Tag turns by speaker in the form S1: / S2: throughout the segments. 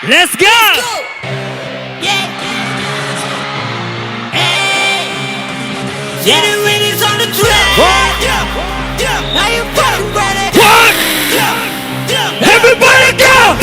S1: Let's go!
S2: Yeah. Hey. Jenny Winnie's on the track. Are you fucking ready?
S1: What? Everybody go!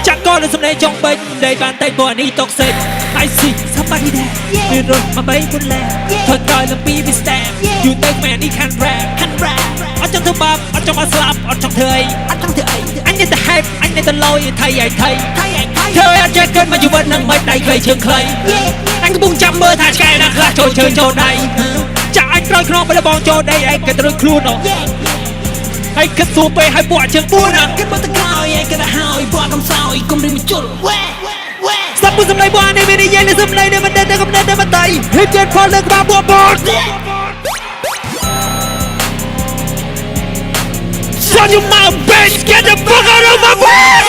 S1: Chắc có được someday trong bên để bàn tay của anh đi toxic. I see somebody there. Đi rồi mà bay muốn lẹ. Thôi coi là baby step. You think man đi can rap. Ở trong thứ bập, ở trong slap, ở trong thời. Anh nên ta hype, anh nên ta lôi thầy. Thôi anh chơi kênh mà dù bên nâng mấy tay gây trường khơi. Anh cứ buông chăm mơ thả cái nặng là trôi chơi chỗ này. Chả anh rơi không phải là bọn chỗ đây anh cần rơi luôn rồi. Hãy kết thúc về hai bộ trường buôn à.
S2: Kết bắt tay coi anh cái là hao bỏ không sao cùng đi một chút.
S1: Sắp bước xâm lấy bộ anh đi đi dây lên xâm lấy để mình đến đây không nên để mình tay. Hít trên phó lên ba bộ bột. Shut your mouth, bitch! Get the fuck out of my way!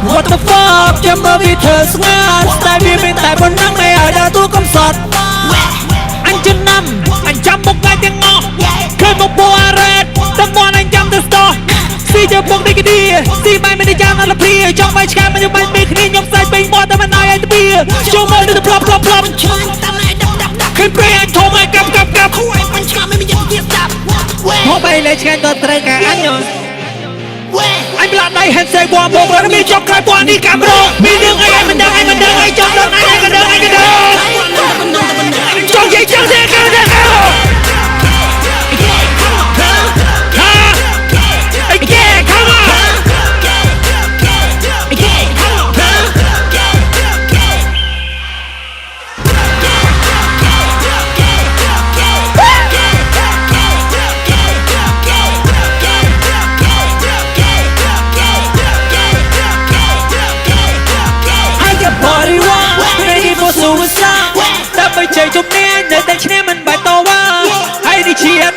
S1: What the fuck? Chăm mơ vì thơ ngát. Tại vì mình tại một năm ngày ở đã tu công sọt. Anh chân năm, anh chăm một ngày tiếng ngọt. Khơi một bộ arret, tâm quan anh chăm từ store. Si cho buộc đi cái đi, si mai mình đi chăm là pia. Trong vai chạm mà như bánh mì khi nhóc say bình mò ta mà nói anh bia. Show mơ đi plop. Khi bê anh thô mày cặp. Hô bay lên trên tờ trời cả anh nhờ. Anh là đây hẹn xe qua một lần mi trong khai qua đi cam rô. Mi đường anh mình đang anh trong đường anh cái đường. Trong gì chẳng thể cao. Suicide. Ta phải chạy trong này nơi tay trên mình bài to quá. Hãy đi chia